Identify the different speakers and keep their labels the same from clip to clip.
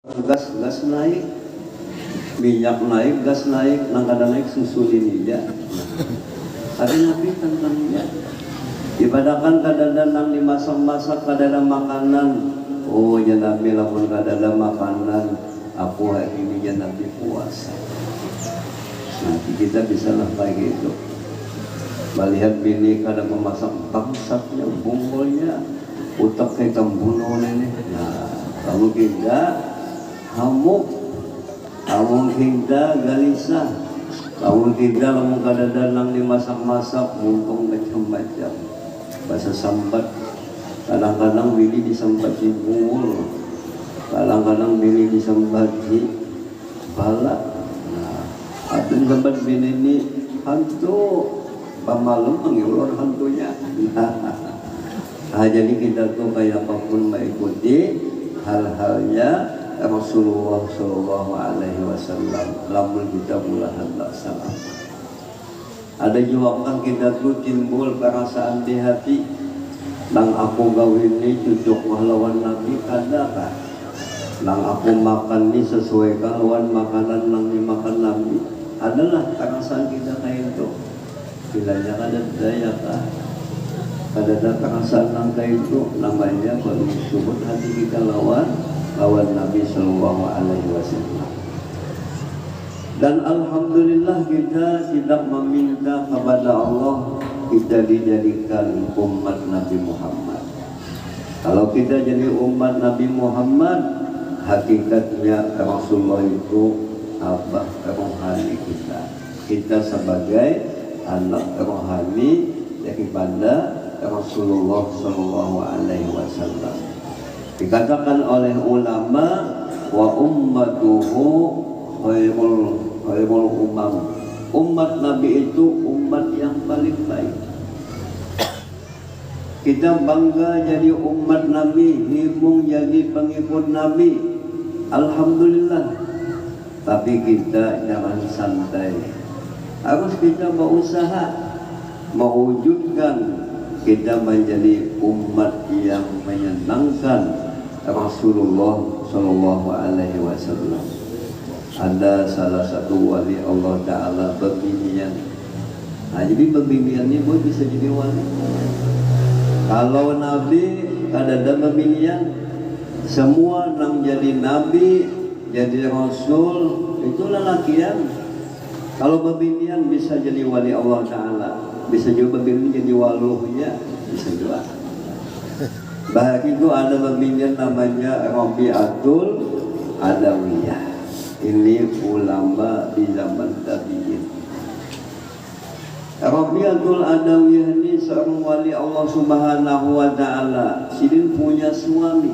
Speaker 1: gas naik, minyak naik, gas naik, nang kada naik susu ini ya. Ada nabi tentangnya. Ibadakan kadang nang dimasak-masak kadang makanan. Oh ya nabi lamun kadang makanan, aku hari ini ya nabi puasa. Nanti kita bisa lah kayak gitu. Melihat bini kadang memasak bangsatnya, bumbunya, utak kayak bunuh ini. Nah, kamu tidak hamuk, kamu tidak gelisah, kamu tidak kamu kadang-kadang dimasak-masak, mumpung macam-macam. Bahasa sambat, kadang-kadang bini disambat di bungul, kadang-kadang bini disambat di balak. Nah, ada gambar bini ini hantu. Pemalam mengiulur hantunya. Nah, jadi kita tuh kayak apapun mengikuti hal-halnya Rasulullah Shallallahu Alaihi Wasallam. Lamun kita mulai hendak salam. Ada juga kan kita tuh timbul perasaan di hati. Nang aku gawin ini cocok lawan Nabi kada kan? Nang aku makan ini sesuai lawan makanan nang dimakan Nabi. Adalah perasaan kita kayak itu. Bilanya ada daya kah? Ada perasaan langkah itu namanya baru disebut hati kita lawan Nabi Sallallahu Alaihi Wasallam. Dan alhamdulillah kita tidak meminta kepada Allah kita dijadikan umat Nabi Muhammad. Kalau kita jadi umat Nabi Muhammad, hakikatnya Rasulullah itu abah rohani kita. Kita sebagai anak rohani daripada Rasulullah Sallallahu Alaihi Wasallam. Dikatakan oleh ulama wa ummatuhu khairul umam. Umat Nabi itu umat yang paling baik. Kita bangga jadi umat Nabi, himung jadi pengikut Nabi. Alhamdulillah. Tapi kita jangan santai. Harus kita berusaha mewujudkan kita menjadi umat yang menyenangkan Rasulullah Shallallahu Alaihi Wasallam. Ada salah satu wali Allah Ta'ala berbinian. Nah, jadi berbinian ini pun bisa jadi wali. Kalau Nabi ada berbinian, semua yang jadi Nabi, jadi Rasul itu lelakian. Kalau babinian bisa jadi wali Allah Ta'ala, bisa juga babinian jadi waluhnya, bisa juga. Bahkan itu ada babinian namanya Rabi'atul Adawiyah. Ini ulama di zaman tabi'in. Rabi'atul Adawiyah ini seorang wali Allah Subhanahu Wa Ta'ala. Sidin punya suami.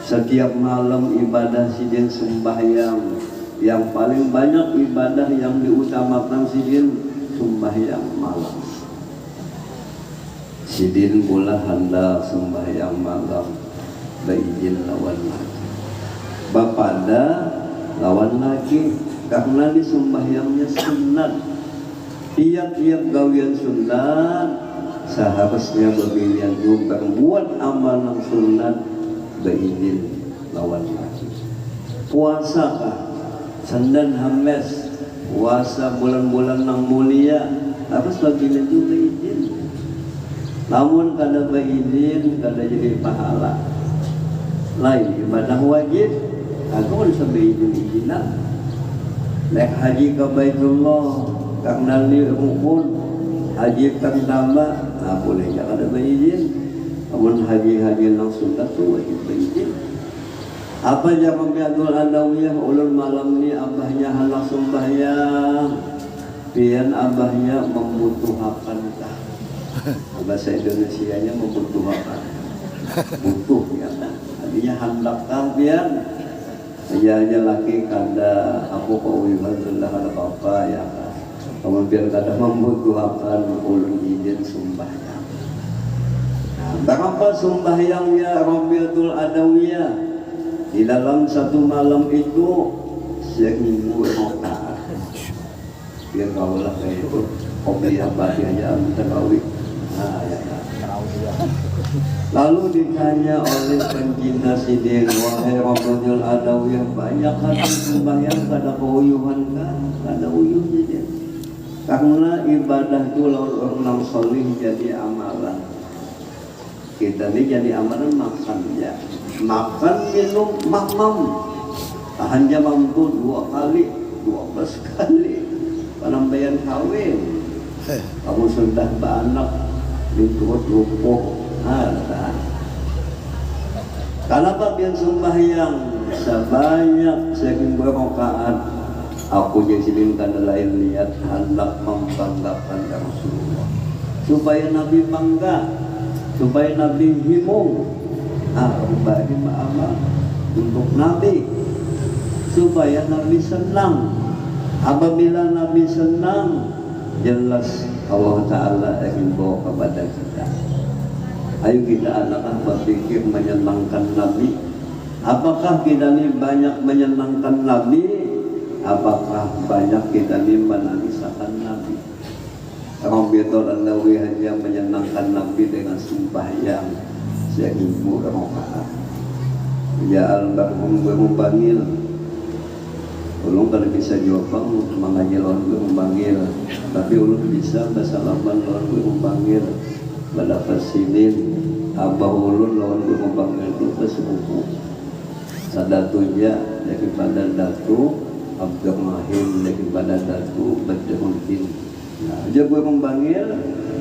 Speaker 1: Setiap malam ibadah sidin sembahyang. Yang paling banyak ibadah yang diutamakan sidin sembahyang malam. Sidin pula hendak sembahyang malam beizin lawan laki. Bapada lawan laki karena di sembahyangnya sunat. Tiap-tiap gawian sunat seharusnya berbilian juga buat amalan sunat beizin lawan laki. Puasa kah? Sandan hames puasa bulan-bulan yang mulia harus bagian juga izin. Namun kada beizin kada jadi pahala. Lain ibadah wajib aku harus beizin-izinan. Naik haji ke Baitullah karena li rukun haji pertama boleh kada beizin. Namun haji langsung tu wajib beizin. Apa yang Rabi'atul Adawiyah ulun malam ini abahnya hendak sembahyang, pian abahnya membutuhkan kah? Bahasa Indonesianya membutuhkan, butuh ya kan? Artinya hendak kah pian? Hanya laki kada aku kau ibadah ada apa ya kan? Kemudian kada membutuhkan ulun izin sembahyang. Nah, berapa sembahyangnya Rabi'atul Adawiyah? Di dalam satu malam itu 1000 rakaat. Biar kau lah kayak itu. Kopi apa aja minta kawin. Nah ya kan. Lalu ditanya oleh pencinta sidin, wahai Rabbul Adawiyah, banyak hati sembahyang kada keuyuhan kan? Kada uyuh saja. Karena ibadah itu lawan orang solih jadi amalan. Kita ini jadi amalan makan ya. Makan, minum, mamam. Hanya mampu 2 kali, 12 kali. Penambahan kawin. Kamu sudah beranak, diturut rupuh. Kenapa biar sembahyang sebanyak sekian rakaat? Aku jadikan lain niat hendak membanggakan Rasulullah, supaya Nabi bangga, supaya Nabi himung. Bagi amal untuk Nabi, supaya Nabi senang. Apabila Nabi senang, jelas Allah Ta'ala ingin bawa kepada kita. Ayo kita adalah berpikir menyenangkan Nabi. Apakah kita ini banyak menyenangkan Nabi? Apakah banyak kita ini menangiskan Nabi? Rabi'atul Adawi hanya menyenangkan Nabi dengan sembahyang 1000 rakaat. Ya al-barhum berumbanggil. Ulun kalau bisa jawab mengaji lawan berumbanggil. Tapi ulun bisa bersalaman lawan berumbanggil. Pada fasilin abah ulun lawan berumbanggil itu sesepupu. Sadatunya daripada datu Abdurrahim, daripada datu Badruddin. Nah, dia berumbanggil.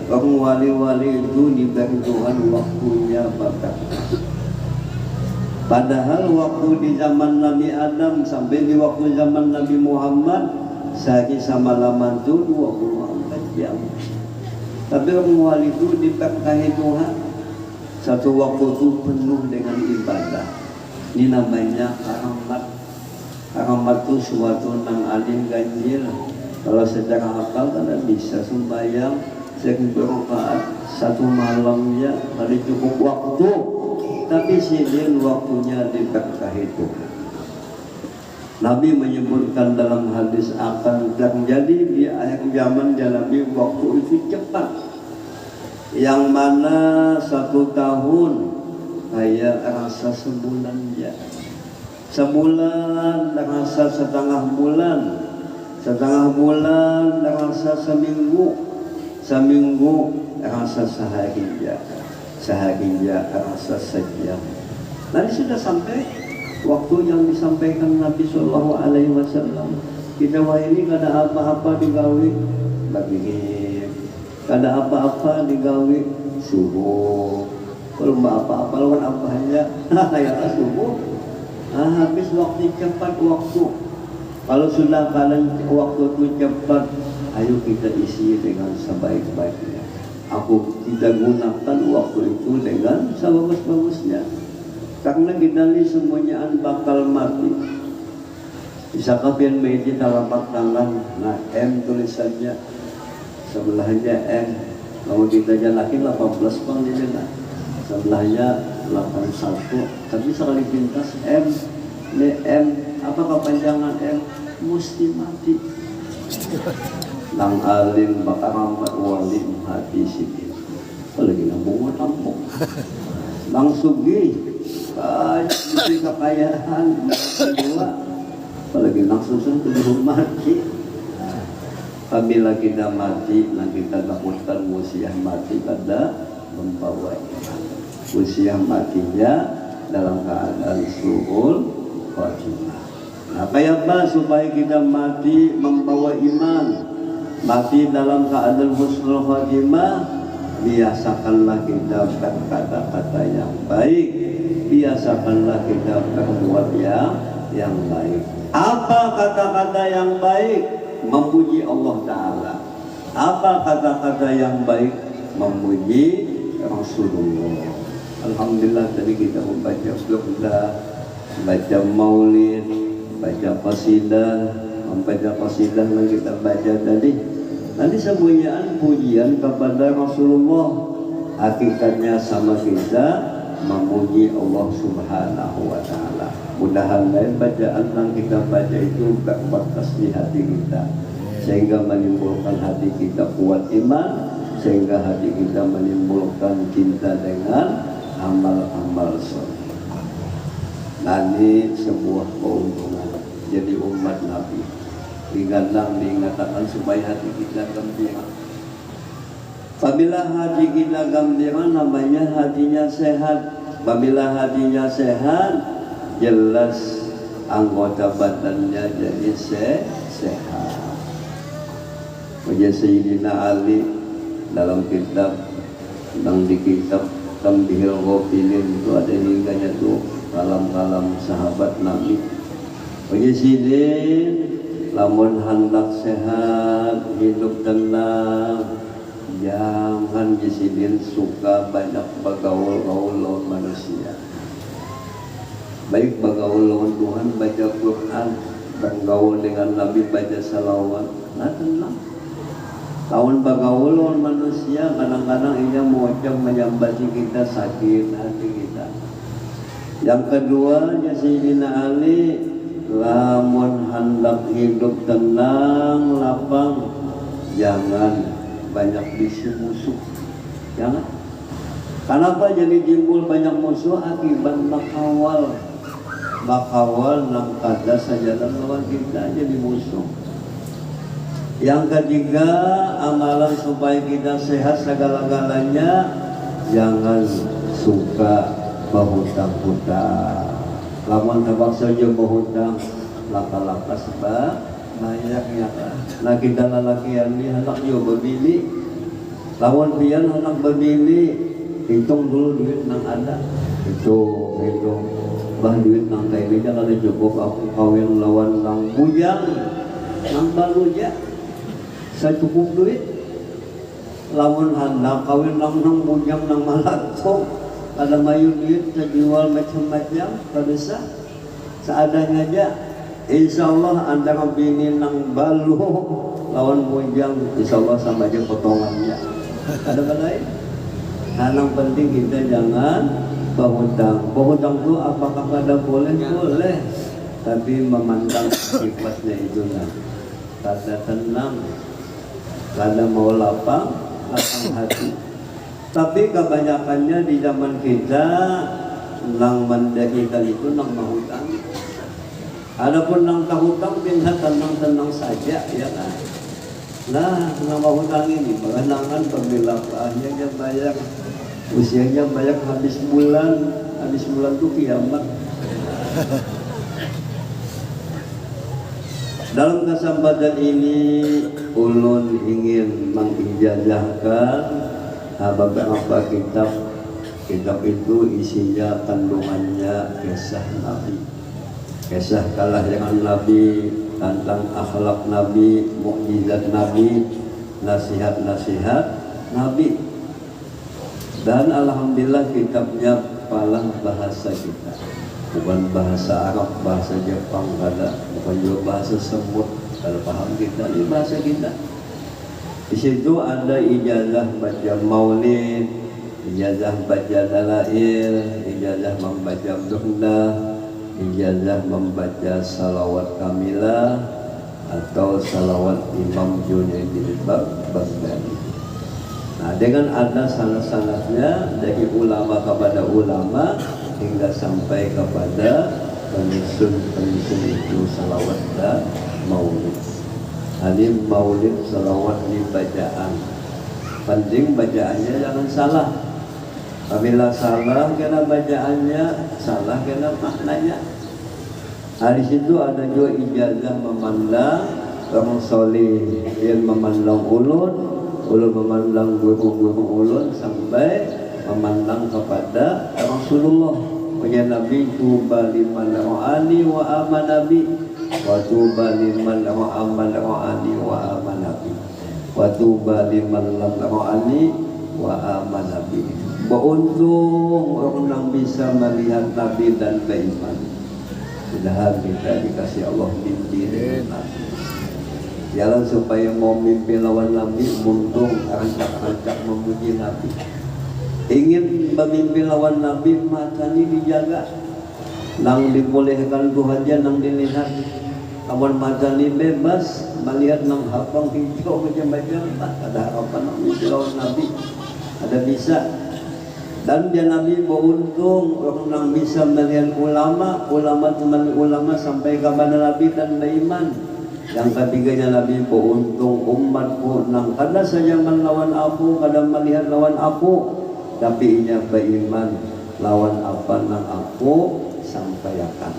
Speaker 1: Orang wali-wali itu diberi Tuhan waktunya bakar. Padahal waktu di zaman Nabi Adam sampai di waktu zaman Nabi Muhammad sehari sama laman itu 24 jam. Tapi orang wali itu diberkahi Tuhan. Satu waktu itu penuh dengan ibadah. Ini namanya karamat. Karamat itu suatu nang alim ganjil. Kalau secara akal kan bisa sembahyang sekian rakaat satu malamnya kali cukup waktu. Tapi sidin waktunya diberkahi Tuhan. Nabi menyebutkan dalam hadis akan terjadi di akhir zaman Nabi waktu itu cepat. Yang mana 1 tahun kayak rasa sebulan ya. Sebulan rasa setengah bulan. Setengah bulan rasa seminggu. Seminggu rasa sehari ya. Sehari ya rasa sejam. Nanti sudah sampai waktu yang disampaikan Nabi Sallallahu Alaihi Wasallam. Kita wah ini kada apa-apa digawi bagi, kada apa-apa digawi subuh. Kalau apa-apa lawan apa hanya ya subuh. Habis waktu cepat waktu. Kalau sudah kalian waktu itu cepat, ayo kita isi dengan sebaik-baiknya. Kita gunakan waktu itu dengan sebagus-bagusnya. Karena kita ini semuanya bakal mati. Bisa kapian meja telapak tangan. Nah M tulisannya sebelahnya M. Kalau kita jalakin 18 bang di sana. Sebelahnya 81. Tapi sekali pintas M. Ini M. Apa kepanjangan M? Mesti mati. Nang alim bakal amat wali hati sini. Lagi nambung tampuk. Langsung gini. Jadi kekayaan kedua apalagi langsung sentuh mati. Apabila kita mati nanti kita takutkan usia mati pada membawa iman. Usia matinya dalam keadaan suhul khatimah. Nah kayak apa supaya kita mati membawa iman, mati dalam keadaan husnul khatimah? Biasakanlah kita berkata-kata yang baik, biasakanlah kita berbuat yang baik. Apa kata-kata yang baik? Memuji Allah Ta'ala. Apa kata-kata yang baik? Memuji Rasulullah. Alhamdulillah tadi kita membaca surah, baca maulid, baca qasidah, membaca qasidah yang kita baca tadi. Nanti semuanya pujian kepada Rasulullah. Hakikatnya sama kita memuji Allah Subhanahu wa Ta'ala. Mudah-mudahan bacaan yang kita baca itu berbekas di hati kita, sehingga menimbulkan hati kita kuat iman, sehingga hati kita menimbulkan cinta dengan amal-amal soleh. Nah, ini sebuah keuntungan jadi umat Nabi. Diingatkan supaya hati kita gembira. Apabila hati kita gembira, namanya hatinya sehat. Apabila hatinya sehat, jelas anggota badannya jadi sehat. Sayyidina Ali dalam kitab di kitab Tambihil Ghafilin itu ada hingganya tuh kalam-kalam sahabat Nabi. Sidin lamun hendak sehat, hidup tenang, jangan Sidin suka banyak bergaul-gaul lawan manusia. Baik bergaul lawan Tuhan, baca Quran, bergaul dengan Nabi, baca salawat, nah tenang. Tahun bergaul lawan manusia, kadang-kadang ia mengucap menyambati kita, sakit hati kita. Yang kedua, Sayyidina Ali, lamun hendak hidup tenang, lapang, jangan banyak bisu musuh. Jangan. Kenapa jadi timbul banyak musuh? Akibat makawal nang kada sajalan lawan kita jadi musuh. Yang ketiga, amalan supaya kita sehat segala-galanya, jangan suka berhutang-hutang. Lamun terpaksa saja berhutang, laka-laka sebab banyaknya. Nah kita lelaki ini hendak juga berbili. Lamun pian hendak berbili, hitung dulu duit nang ada. Hitung. Bah duit nang kayak ini kalau cukup aku kawin lawan nang bujang, nang baluja. Saya cukup duit. Lamun hendak kawin nang bujang nang malato, ada mayu duit saya jual macam-macam, bisa seadanya aja. Insya Allah antara bini nang balu lawan bujang, insya Allah sama aja potongannya. Ada apa lain? Hal yang penting kita jangan berhutang. Berhutang itu apakah ada boleh? Boleh. Tapi memandang sifatnya itu lah. Kada tenang, kada mau lapang hati. Tapi kebanyakannya di zaman kita nang mendahikan itu nang menghutang. Adapun nang tahutang pindah tenang-tenang saja, ya kan? Nah, nang menghutang ini mengenangan pembelaannya dia bayar, usianya banyak habis bulan itu kiamat. Dalam kesempatan ini ulun ingin mengijazahkan beberapa kitab itu isinya kandungannya kisah Nabi, kisah kalah dengan Nabi, tentang akhlak Nabi, mukjizat Nabi, nasihat-nasihat Nabi. Dan alhamdulillah kitabnya palah bahasa kita, bukan bahasa Arab, bahasa Jepang kada, bukan juga bahasa semut. Kalau paham kita, ini bahasa kita. Di situ ada ijazah baca maulid, ijazah baca dalail, ijazah membaca burdah, ijazah membaca salawat kamilah atau salawat Imam Junaidi Baghdadi. Nah, dengan ada sanad-sanadnya dari ulama kepada ulama hingga sampai kepada penyusun itu salawat dan maulid. Ini maulid salawat di bacaan. Penting bacaannya jangan salah. Apabila salah kena bacaannya, salah kena maknanya. Di situ ada juga ijazah memandang orang soleh yang memandang ulun memandang guru-guru ulun sampai memandang kepada Rasulullah. Punya Nabi, tuba liman ra'ani wa amanabi, wa tuba liman ra'ani wa amanabi, wa tuba liman lam ra'ani wa amanabi. Beruntung orang yang bisa melihat Nabi dan beriman. Mudah-mudahan kita dikasih Allah mimpi dengan Nabi. Jalan supaya mau mimpi lawan Nabi, muntung rancak-rancak memuji Nabi. Ingin bermimpi lawan Nabi, mata ini dijaga. Nang dibolehkan Tuhan aja, nang dilihat. Amun madani bebas melihat nang hapang hijau macam-macam, ada harapan lawan Nabi, ada bisa. Dan dia Nabi beruntung orang bisa melihat ulama teman ulama sampai kepada Nabi dan beriman. Yang ketiganya Nabi beruntung umatku nang kada saja melawan aku, kada melihat lawan aku, tapi inya beriman lawan apa nang aku sampaikan.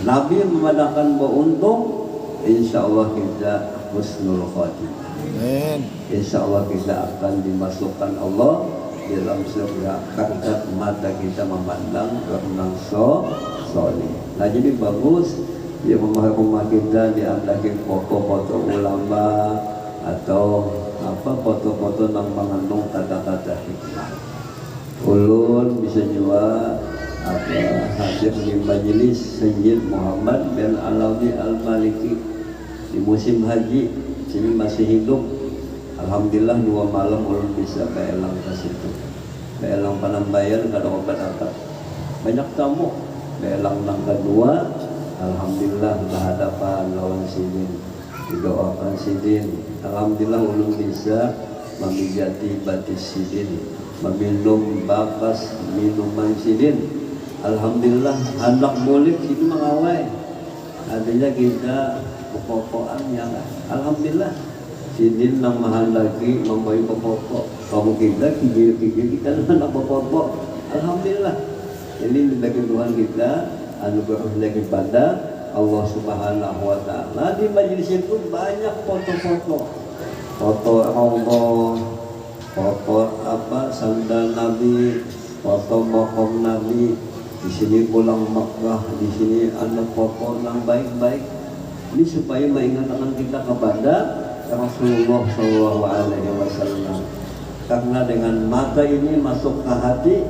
Speaker 1: Nabi memadakan beruntung, insya Allah kita husnul khotimah. Amin. Insya Allah kita akan dimasukkan Allah dalam surga karena mata kita memandang orang soleh. Nah jadi bagus ya rumah kita diandalkan foto-foto ulama atau apa foto-foto yang mengandung kata-kata hikmah. Ulun bisa juga apa hadir di majelis Sayyid Muhammad bin Alawi Al-Maliki di musim haji, sini masih hidup. Alhamdulillah 2 malam ulun bisa beelang ke situ. Beelang Panambayan kada obat apa. Banyak tamu. Beelang nang kedua, alhamdulillah berhadapan lawan sidin. Didoakan sidin. Alhamdulillah ulun bisa memijati batis sidin, meminum bakas minuman sidin. Alhamdulillah hendak boleh itu mengawai. Adanya kita pokok-pokokan yang alhamdulillah sidin nang mahal lagi membayi pokok kamu kita kigil kita nak pokok alhamdulillah. Ini bagi Tuhan kita anugerah lagi pada Allah Subhanahu wa taala. Di majelis itu banyak foto-foto Allah, foto apa sandal Nabi, foto makom Nabi. Di sini pulang Makkah, di sini ada foto yang baik-baik. Ini supaya mengingatkan kita kepada Rasulullah SAW. Karena dengan mata ini masuk ke hati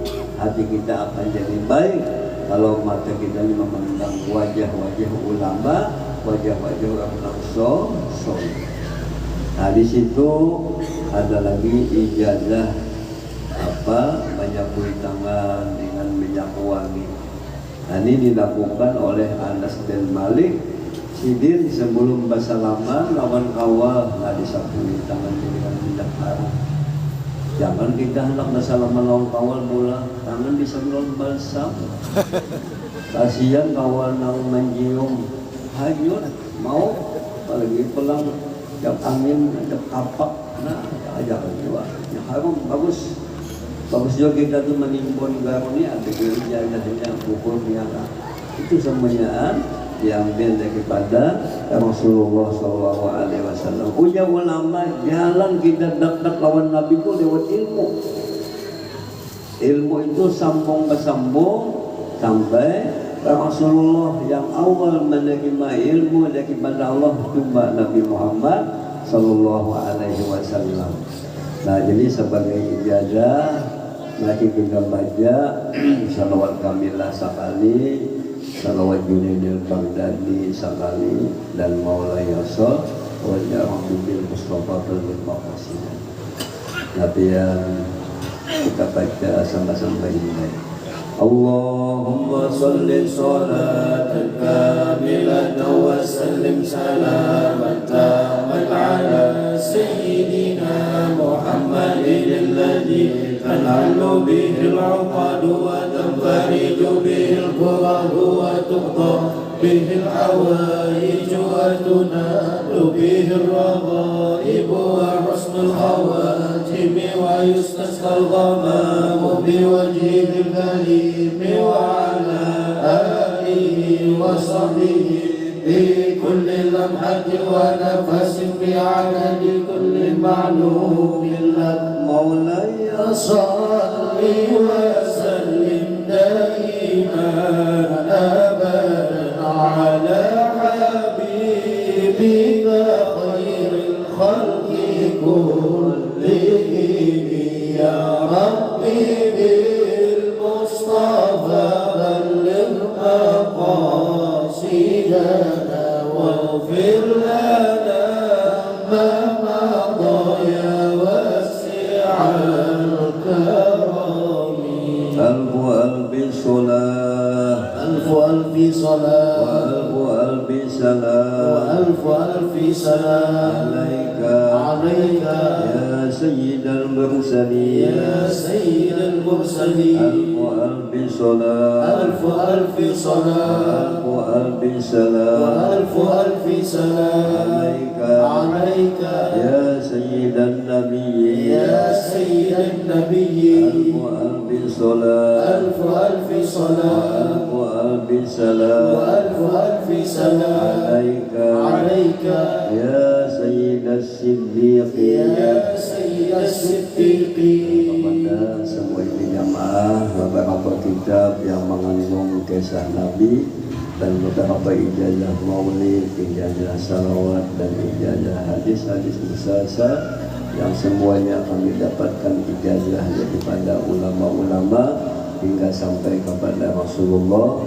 Speaker 1: kita akan jadi baik. Kalau mata kita ini memandang wajah-wajah ulama, wajah-wajah orang soleh. Nah di situ ada lagi ijazah apa menyapui tangan dengan minyak wangi. Nah ini dilakukan oleh Anas bin Malik. Sidin sebelum bersalaman lawan kawal nggak disapui tangan dengan minyak harum. Jangan kita hendak bersalaman lawan kawal mula tangan disemprot balsam. Kasihan kawal nang menjium hanyut mau apalagi pelang jam angin ada kapak. Nah jangan juga yang harum bagus juga kita tuh menimbun garuni ada kerjanya pukul niaga itu semuanya diambil daripada Rasulullah SAW. Punya ulama jalan kita dekat lawan Nabi itu lewat ilmu. Ilmu itu sambung bersambung sampai Rasulullah yang awal menerima ilmu daripada Allah cuma Nabi Muhammad SAW. Nah jadi sebagai ijazah lagi kita baca salawat kamilah sekali, salawat Junaidil Baghdadi sekali, dan Maulaya Yasir wajah Rabbil Mustafa bil Maqasid. Nabi yang kita baca sama-sama ini. Allahumma salli salatan kamilatan wa sallim salamatan ala sayyidina Muhammadin alladhi tan'alu bihi al-'uqad wa tanfariju bihi al-kurah wa tuqda bihi al-'awaij wa tunalu bihi al-raghaib wa husnul khawatim wa yustasqa al-ghamam biwajhihi al-karim وعلى آله وصحبه بكل لمحة ونفس بعدد كل معلوم لك مولاي صل وسلم دائما أبدا على حبيبك خير الخلق كلهم يا ربي بالمصطفى بلغ مقاصدنا واغفر لنا ما مضى يا واسع الكرم. ألف ألف صلاة ألف ألف صلاة وألف ألف سلام
Speaker 2: سلام عليك
Speaker 1: يا سيد المرسلين ألف ألف صلاة
Speaker 2: ألف سلام عليك
Speaker 1: يا سيد النبي
Speaker 2: ألف ألف صلاة
Speaker 1: ألف ألف سلام
Speaker 2: ألف سلام عليك
Speaker 1: يا سيد الصديقين kepada semua ini jamaah beberapa kitab yang mengandung kisah Nabi dan beberapa ijazah maulid, ijazah salawat dan ijazah hadis-hadis musalsal yang semuanya kami dapatkan ijazah daripada ulama-ulama hingga sampai kepada Rasulullah.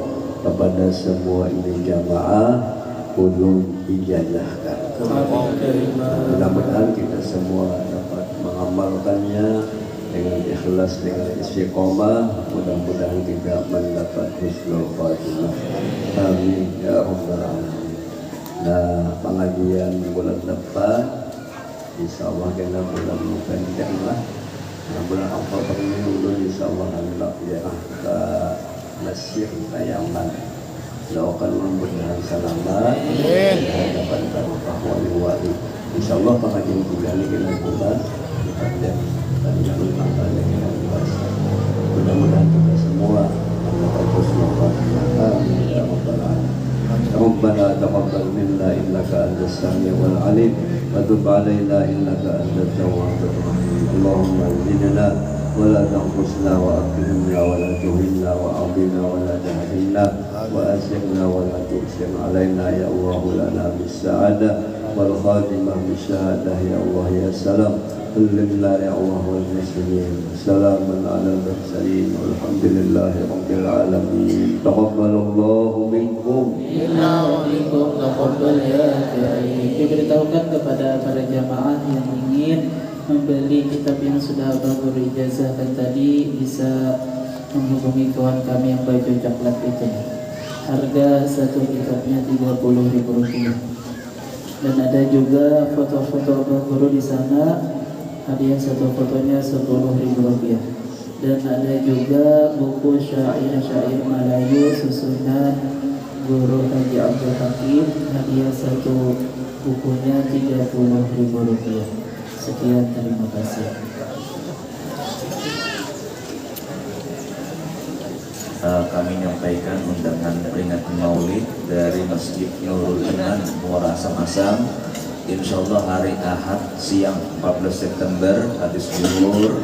Speaker 1: Kepada semua ini jamaah ulun ijazahkan. Mudah-mudahan kita semua dapat mengamalkannya dengan ikhlas, dengan istiqomah. Mudah-mudahan kita mendapat husnul khatimah. Amin ya rabbal alamin. Nah, pengajian bulan depan insyaallah kena bulan November lah. Nah, bulan Oktober ini ulun insyaallah hendak ya ke Mesir Yaman. Doakan mudah-mudahan selamat dapat barokah wali-wali. Insyaallah pengajian kita ini kena bulan dan yang mudah-mudahan kita semua mendapat husnul khatimah. Amin ya rabbal alamin. ربنا تقبل منا إنك أنت السميع العليم وتب علينا إنك أنت التواب الرحيم. اللهم زدنا ولا تنقصنا وأكرمنا ولا تهنا وأعطنا ولا تحرمنا وأسرنا ولا تؤسر علينا يا الله لنا بالسعادة والخاتمة بالشهادة يا الله يا سلام. سلمنا يا الله والمسلمين. سلام على المرسلين والحمد لله رب العالمين. تقبل الله منكم.
Speaker 2: Inna wa minkum taqabbal ya kiai. Diberitahukan kepada para jamaah yang ingin membeli kitab yang sudah Abah Guru ijazahkan tadi bisa menghubungi kawan kami yang baju coklat itu. Harga satu kitabnya Rp30.000. Dan ada juga foto-foto Abah Guru di sana. Hadiah satu fotonya Rp10.000. Dan ada juga buku syair-syair Melayu susunan Guru Haji Abdul Hakim. Hadiah satu bukunya Rp30.000. Sekian, terima kasih.
Speaker 3: Kami menyampaikan undangan peringatan Maulid dari Masjid Nurul Iman Muara Asam-Asam. Insyaallah hari Ahad siang 14 September habis zuhur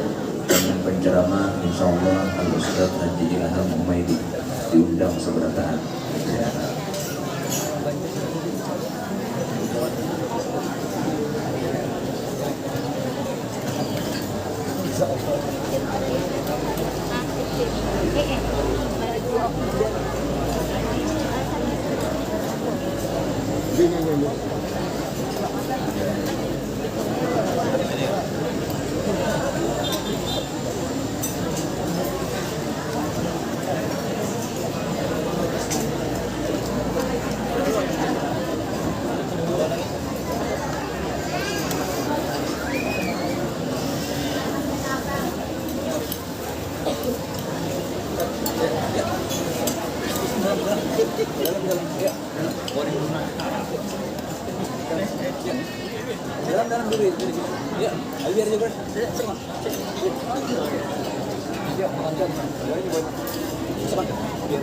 Speaker 3: dengan penceramah insyaallah Al-Ustaz Haji Ilham Umaidi diundang seberataan. Ya.
Speaker 4: Dalam dulu ya, biar juga. Ya, makan. Biar